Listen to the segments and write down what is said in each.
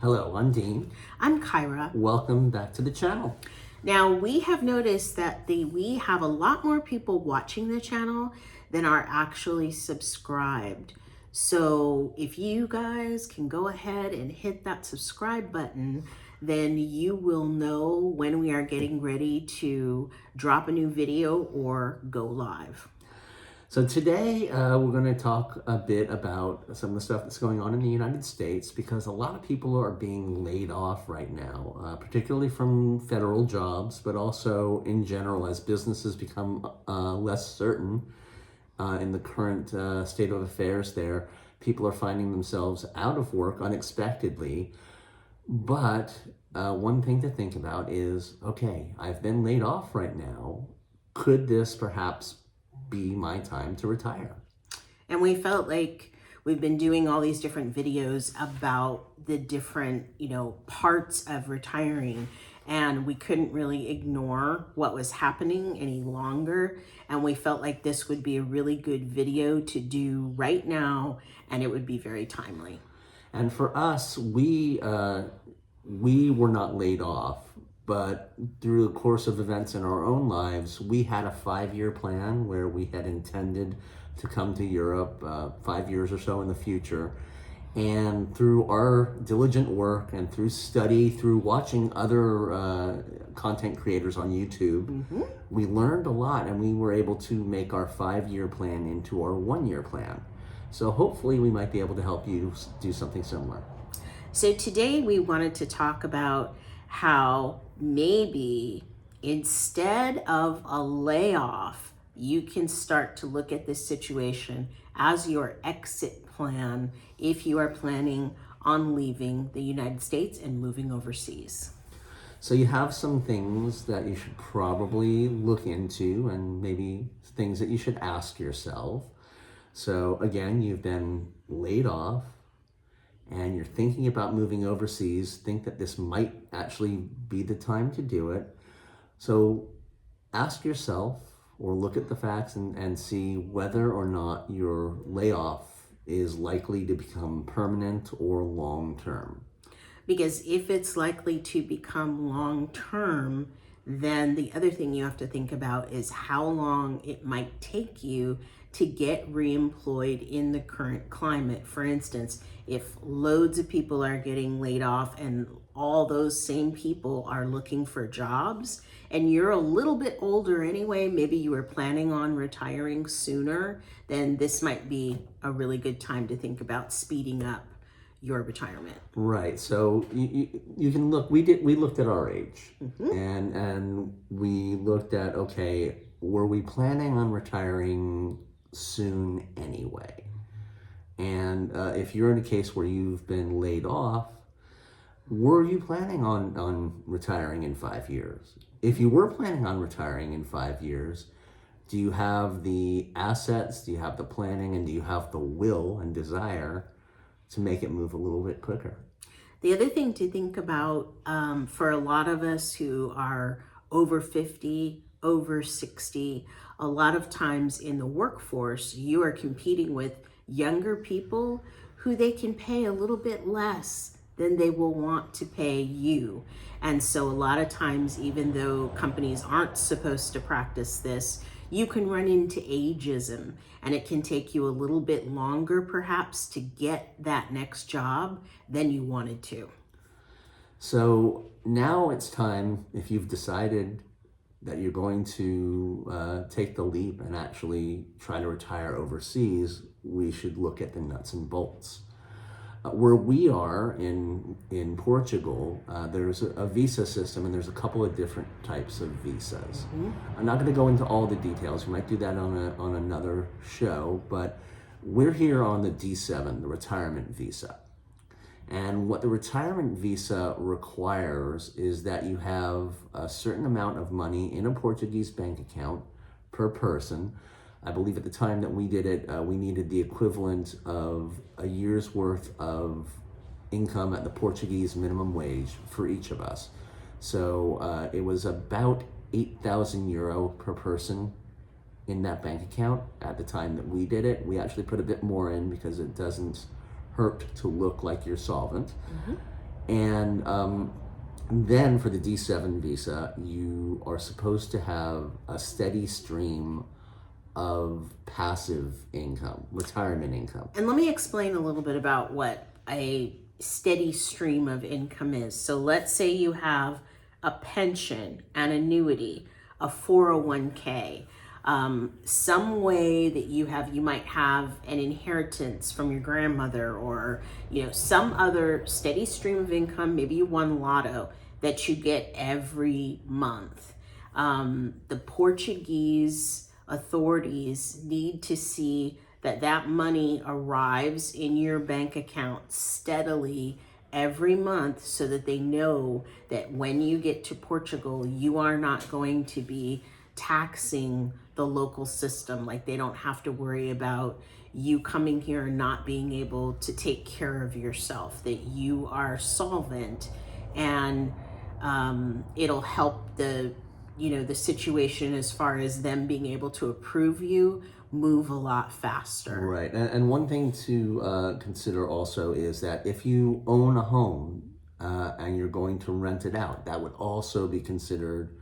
Hello, I'm Dean. I'm Kyra. Welcome back to the channel. Now, we have noticed that we have a lot more people watching the channel than are actually subscribed. So if you guys can go ahead and hit that subscribe button, then you will know when we are getting ready to drop a new video or go live. So today we're going to talk a bit about some of the stuff that's going on in the United States, because a lot of people are being laid off right now, particularly from federal jobs, but also in general as businesses become less certain in the current state of affairs there. People are finding themselves out of work unexpectedly. But one thing to think about is, okay, I've been laid off right now. Could this perhaps be my time to retire? And we felt like we've been doing all these different videos about the different, parts of retiring, and we couldn't really ignore what was happening any longer. And we felt like this would be a really good video to do right now, and it would be very timely. And for us, we were not laid off, but through the course of events in our own lives, we had a 5-year plan where we had intended to come to Europe 5 years or so in the future. And through our diligent work and through study, through watching other content creators on YouTube, we learned a lot, and we were able to make our 5-year plan into our 1-year plan. So hopefully we might be able to help you do something similar. So today we wanted to talk about how maybe instead of a layoff, you can start to look at this situation as your exit plan if you are planning on leaving the United States and moving overseas. So you have some things that you should probably look into, and maybe things that you should ask yourself. So again, you've been laid off and you're thinking about moving overseas, think that this might actually be the time to do it. So ask yourself, or look at the facts and see whether or not your layoff is likely to become permanent or long-term. Because if it's likely to become long-term, then the other thing you have to think about is how long it might take you to get reemployed in the current climate. For instance, if loads of people are getting laid off and all those same people are looking for jobs, and you're a little bit older anyway, maybe you were planning on retiring sooner, then this might be a really good time to think about speeding up your retirement. Right. So you can look. We looked at our age, and we looked at, okay, were we planning on retiring soon anyway? And if you're in a case where you've been laid off, were you planning on retiring in 5 years? If you were planning on retiring in 5 years, do you have the assets, do you have the planning, and do you have the will and desire to make it move a little bit quicker? The other thing to think about for a lot of us who are over 50, over 60, a lot of times in the workforce, you are competing with younger people who they can pay a little bit less than they will want to pay you. And so a lot of times, even though companies aren't supposed to practice this, you can run into ageism, and it can take you a little bit longer perhaps to get that next job than you wanted to. So now it's time, if you've decided that you're going to take the leap and actually try to retire overseas, we should look at the nuts and bolts. Where we are in Portugal, there's a visa system, and there's a couple of different types of visas. I'm not going to go into all the details. We might do that on another show, but we're here on the D7, the retirement visa. And what the retirement visa requires is that you have a certain amount of money in a Portuguese bank account per person. I believe at the time that we did it, we needed the equivalent of a year's worth of income at the Portuguese minimum wage for each of us. So it was about 8,000 euro per person in that bank account at the time that we did it. We actually put a bit more in because it doesn't hurt to look like you're solvent. And then for the D7 visa, you are supposed to have a steady stream of passive income, retirement income. And let me explain a little bit about what a steady stream of income is. So let's say you have a pension, an annuity, a 401k, some way that you might have an inheritance from your grandmother, or some other steady stream of income. Maybe you won lotto that you get every month. The Portuguese authorities need to see that money arrives in your bank account steadily every month, so that they know that when you get to Portugal, you are not going to be taxing the local system. Like, they don't have to worry about you coming here and not being able to take care of yourself, that you are solvent. And it'll help the situation as far as them being able to approve you move a lot faster. Right. And one thing to consider also is that if you own a home and you're going to rent it out, that would also be considered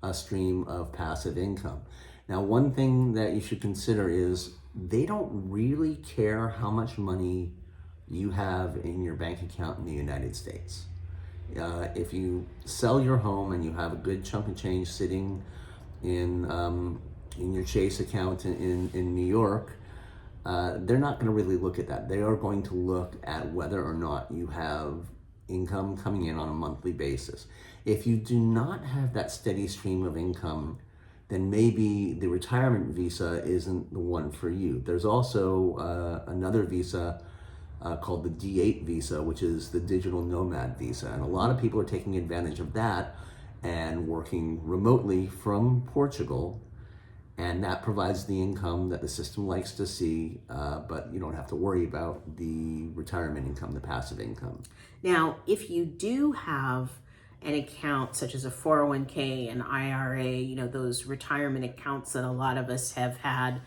a stream of passive income. Now, one thing that you should consider is they don't really care how much money you have in your bank account in the United States. If you sell your home and you have a good chunk of change sitting in your Chase account in New York, they're not going to really look at that. They are going to look at whether or not you have income coming in on a monthly basis. If you do not have that steady stream of income, then maybe the retirement visa isn't the one for you. There's also another visa called the D8 visa, which is the digital nomad visa. And a lot of people are taking advantage of that and working remotely from Portugal. And that provides the income that the system likes to see, but you don't have to worry about the retirement income, the passive income. Now, if you do have an account such as a 401k, an IRA, those retirement accounts that a lot of us have had,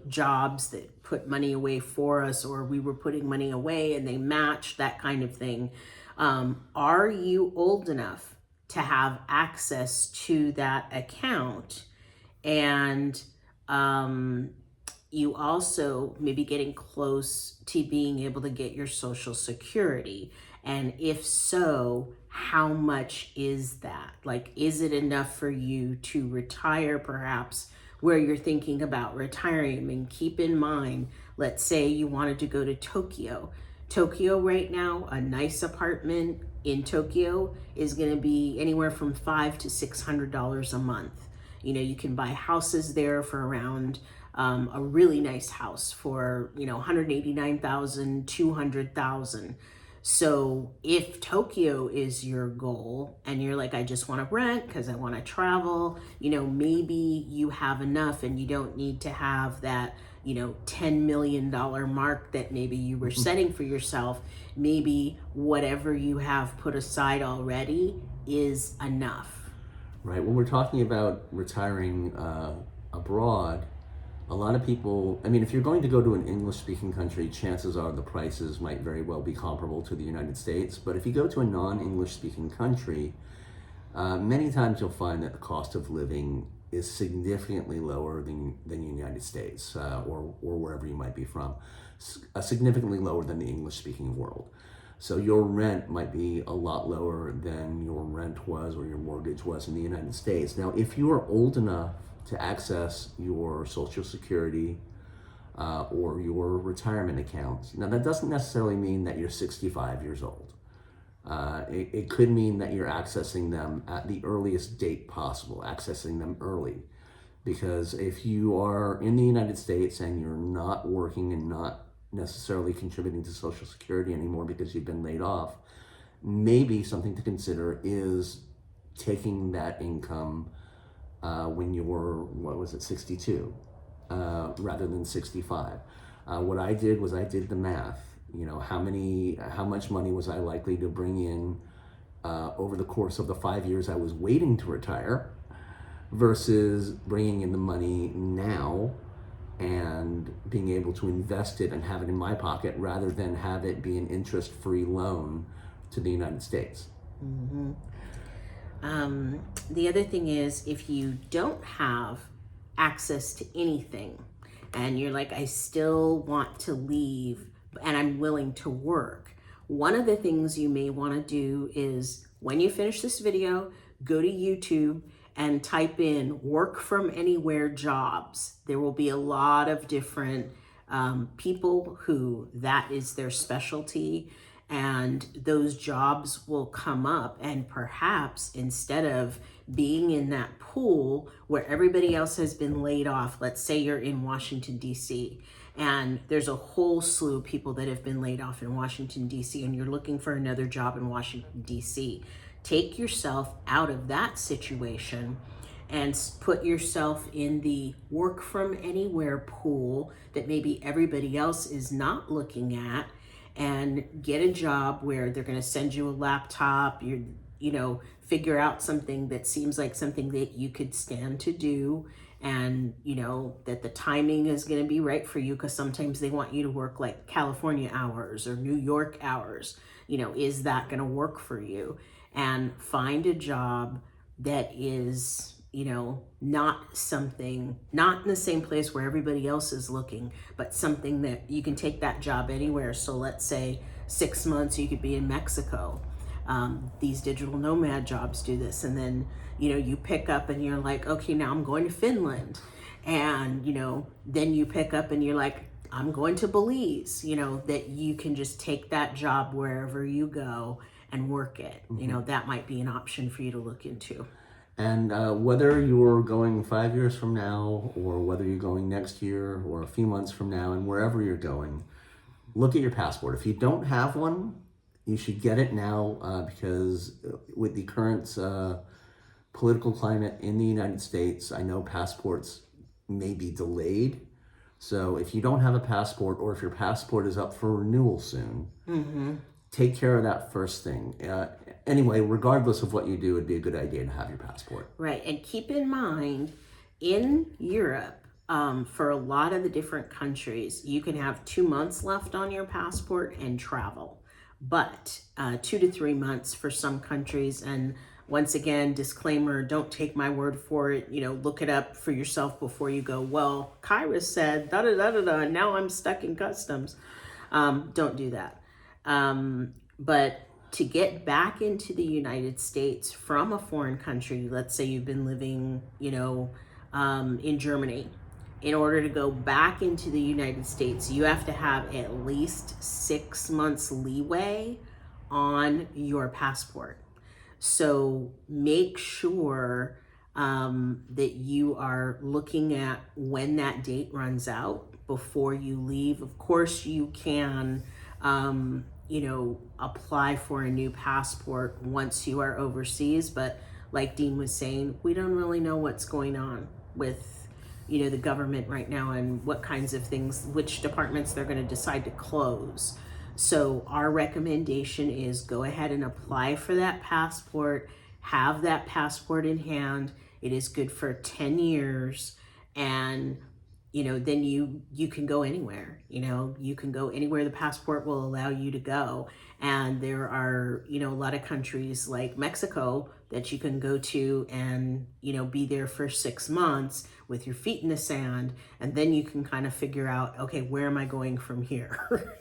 jobs that put money away for us, or we were putting money away and they matched, that kind of thing. Are you old enough to have access to that account? And you also may be getting close to being able to get your Social Security. And if so, how much is that? Like, is it enough for you to retire perhaps where you're thinking about retiring? I mean, keep in mind, let's say you wanted to go to Tokyo. Tokyo right now, a nice apartment in Tokyo is going to be anywhere from $500 to $600 a month. You can buy houses there for around a really nice house for, $189,000, $200,000. So if Tokyo is your goal and you're like, I just want to rent because I want to travel, maybe you have enough and you don't need to have that, $10 million mark that maybe you were setting for yourself. Maybe whatever you have put aside already is enough. Right. When we're talking about retiring abroad, a lot of people, if you're going to go to an English-speaking country, chances are the prices might very well be comparable to the United States. But if you go to a non-English-speaking country, many times you'll find that the cost of living is significantly lower than the United States or wherever you might be from, significantly lower than the English-speaking world. So your rent might be a lot lower than your rent was or your mortgage was in the United States. Now, if you are old enough to access your Social Security or your retirement accounts, now that doesn't necessarily mean that you're 65 years old. It could mean that you're accessing them at the earliest date possible, accessing them early. Because if you are in the United States and you're not working and not necessarily contributing to Social Security anymore because you've been laid off, maybe something to consider is taking that income when you're, 62, rather than 65. What I did was I did the math. How much money was I likely to bring in over the course of the 5 years I was waiting to retire versus bringing in the money now and being able to invest it and have it in my pocket rather than have it be an interest-free loan to the United States. Mm-hmm. The other thing is, if you don't have access to anything and you're like, I still want to leave and I'm willing to work, one of the things you may want to do is, when you finish this video, go to YouTube and type in work from anywhere jobs. There will be a lot of different people who that is their specialty, and those jobs will come up, and perhaps instead of being in that pool where everybody else has been laid off, let's say you're in Washington, D.C., and there's a whole slew of people that have been laid off in Washington, D.C., and you're looking for another job in Washington, D.C., take yourself out of that situation and put yourself in the work from anywhere pool that maybe everybody else is not looking at, and get a job where they're going to send you a laptop. Figure out something that seems like something that you could stand to do, and that the timing is going to be right for you, because sometimes they want you to work like California hours or New York hours. Is that going to work for you? And find a job that is not in the same place where everybody else is looking, but something that you can take that job anywhere. So let's say 6 months you could be in Mexico. These digital nomad jobs do this, and then you pick up and you're like, okay, now I'm going to Finland, and then you pick up and you're like, I'm going to Belize. That you can just take that job wherever you go and work it. Mm-hmm. That might be an option for you to look into. And whether you're going 5 years from now, or whether you're going next year or a few months from now, and wherever you're going, look at your passport. If you don't have one, you should get it now, because with the current political climate in the United States, I know passports may be delayed. So if you don't have a passport, or if your passport is up for renewal soon, Mm-hmm. take care of that first thing. Anyway, regardless of what you do, it'd be a good idea to have your passport. Right, and keep in mind, in Europe, for a lot of the different countries, you can have 2 months left on your passport and travel, but 2 to 3 months for some countries. And once again, disclaimer, don't take my word for it. Look it up for yourself before you go, well, Kyra said da da da da da, now I'm stuck in customs. Don't do that. But to get back into the United States from a foreign country, let's say you've been living, in Germany, in order to go back into the United States, you have to have at least 6 months leeway on your passport. So make sure that you are looking at when that date runs out before you leave. Of course, you can apply for a new passport once you are overseas. But like Dean was saying, we don't really know what's going on with, the government right now, and what kinds of things, which departments they're going to decide to close. So our recommendation is go ahead and apply for that passport, have that passport in hand. It is good for 10 years. And then you can go anywhere. You can go anywhere the passport will allow you to go. And there are, a lot of countries like Mexico that you can go to and, be there for 6 months with your feet in the sand. And then you can kind of figure out, okay, where am I going from here?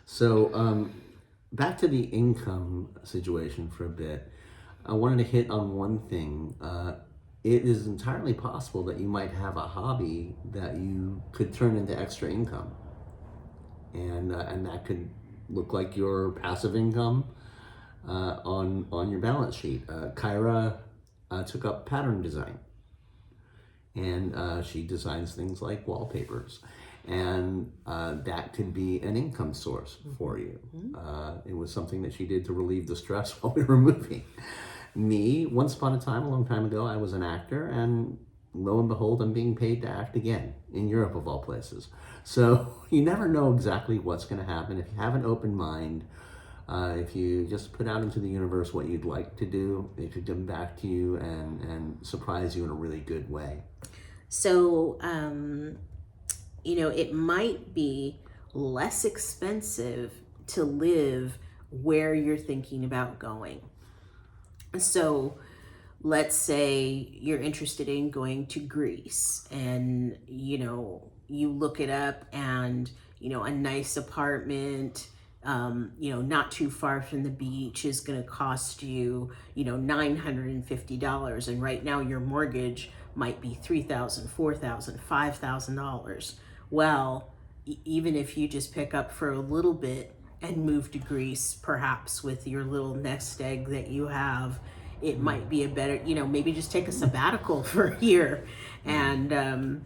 So back to the income situation for a bit. I wanted to hit on one thing. It is entirely possible that you might have a hobby that you could turn into extra income, and that could look like your passive income on your balance sheet. Kyra took up pattern design, and she designs things like wallpapers, and that could be an income source for you. It was something that she did to relieve the stress while we were moving. Me, once upon a time, a long time ago, I was an actor, and lo and behold, I'm being paid to act again in Europe, of all places. So you never know exactly what's going to happen. If you have an open mind, if you just put out into the universe what you'd like to do, it could come back to you and surprise you in a really good way. So, it might be less expensive to live where you're thinking about going. So let's say you're interested in going to Greece, and you look it up, and a nice apartment not too far from the beach is going to cost you $950, and right now your mortgage might be $3,000, $4,000, $5,000. Well, even if you just pick up for a little bit and move to Greece, perhaps with your little nest egg that you have, it might be a better, maybe just take a sabbatical for a year and,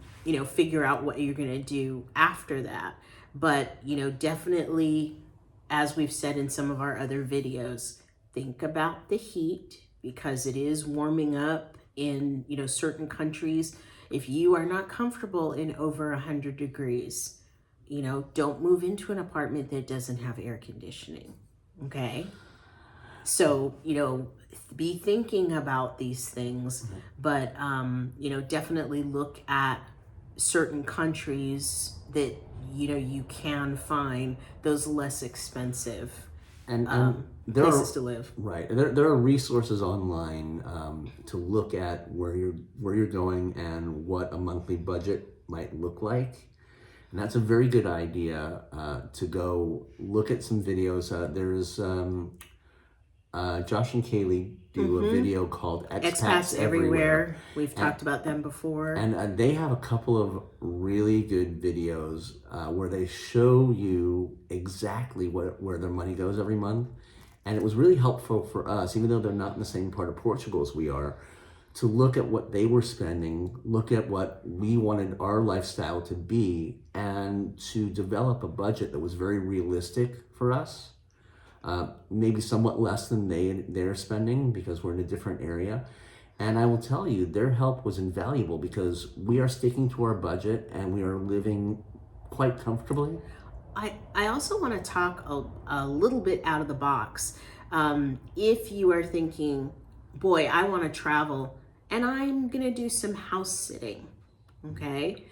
figure out what you're going to do after that. But, definitely, as we've said in some of our other videos, think about the heat, because it is warming up in, certain countries. If you are not comfortable in over 100 degrees, don't move into an apartment that doesn't have air conditioning. Okay. So, be thinking about these things, but, definitely look at certain countries that, you can find those less expensive and places to live. Right. There are resources online to look at where you're going and what a monthly budget might look like. And that's a very good idea to go look at some videos. There's Josh and Kaylee do a video called Expats Everywhere. We've talked about them before. And they have a couple of really good videos where they show you exactly where their money goes every month. And it was really helpful for us, even though they're not in the same part of Portugal as we are, to look at what they were spending, look at what we wanted our lifestyle to be, and to develop a budget that was very realistic for us. Maybe somewhat less than they're spending, because we're in a different area. And I will tell you, their help was invaluable, because we are sticking to our budget and we are living quite comfortably. I also want to talk a little bit out of the box. If you are thinking, boy, I want to travel and I'm going to do some house sitting, okay?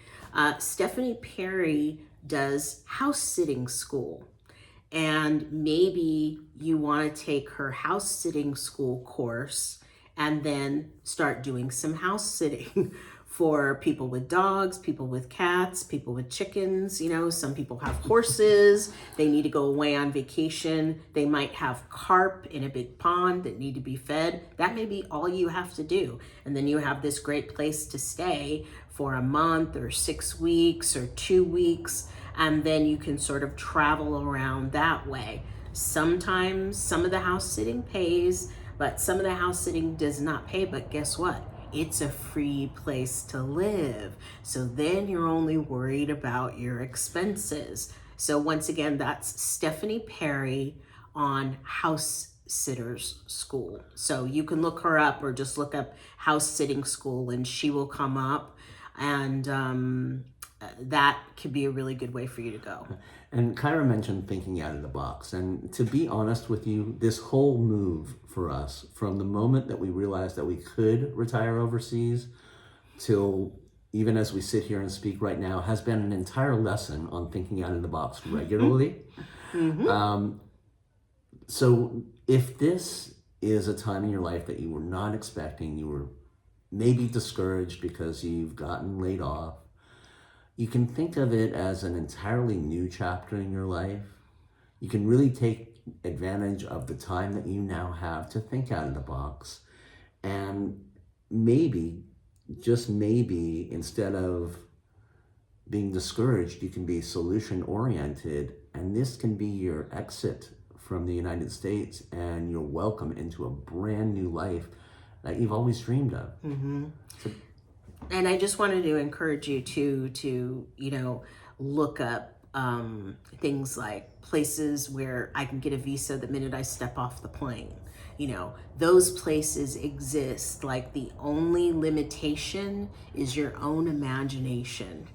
Stephanie Perry does house sitting school. And maybe you want to take her house sitting school course and then start doing some house sitting for people with dogs, people with cats, people with chickens. Some people have horses. They need to go away on vacation. They might have carp in a big pond that need to be fed. That may be all you have to do. And then you have this great place to stay for a month or 6 weeks or 2 weeks. And then you can sort of travel around that way. Sometimes some of the house sitting pays, but some of the house sitting does not pay. But guess what? It's a free place to live. So then you're only worried about your expenses. So once again, that's Stephanie Perry on House Sitters School. So you can look her up, or just look up house sitting school and she will come up. And that could be a really good way for you to go. And Kyra mentioned thinking out of the box. And to be honest with you, this whole move for us, from the moment that we realized that we could retire overseas till even as we sit here and speak right now, has been an entire lesson on thinking out of the box regularly. Mm-hmm. So if this is a time in your life that you were not expecting, you were maybe discouraged because you've gotten laid off, you can think of it as an entirely new chapter in your life. You can really take advantage of the time that you now have to think out of the box. And maybe, just maybe, instead of being discouraged, you can be solution-oriented. And this can be your exit from the United States and your welcome into a brand new life that you've always dreamed of. Mm-hmm. And I just wanted to encourage you to look up things like places where I can get a visa the minute I step off the plane. Those places exist. Like, the only limitation is your own imagination.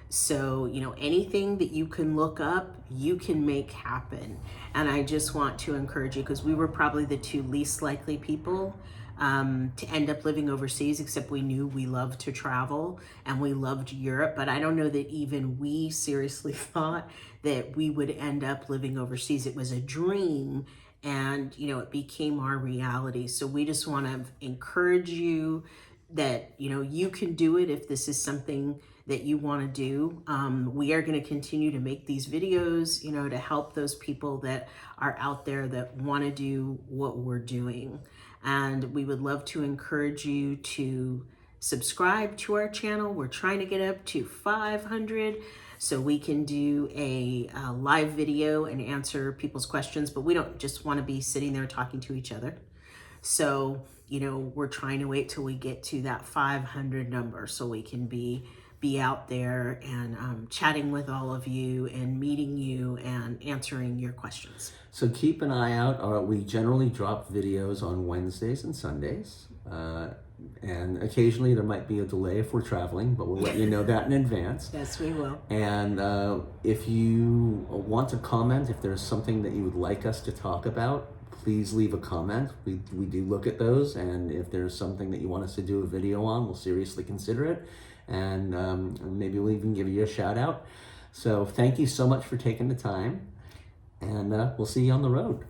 So, anything that you can look up, you can make happen. And I just want to encourage you, because we were probably the two least likely people to end up living overseas, except we knew we loved to travel and we loved Europe. But I don't know that even we seriously thought that we would end up living overseas. It was a dream, and it became our reality. So we just want to encourage you that you can do it if this is something that you want to do. We are going to continue to make these videos, to help those people that are out there that want to do what we're doing. And we would love to encourage you to subscribe to our channel. We're trying to get up to 500 so we can do a live video and answer people's questions, but we don't just want to be sitting there talking to each other. So, we're trying to wait till we get to that 500 number so we can be out there and chatting with all of you and meeting you and answering your questions. So keep an eye out. We generally drop videos on Wednesdays and Sundays. And occasionally there might be a delay if we're traveling, but we'll let you know that in advance. Yes, we will. And if you want to comment, if there's something that you would like us to talk about, please leave a comment. We do look at those, and if there's something that you want us to do a video on, we'll seriously consider it, and maybe we'll even give you a shout out. So thank you so much for taking the time, and we'll see you on the road.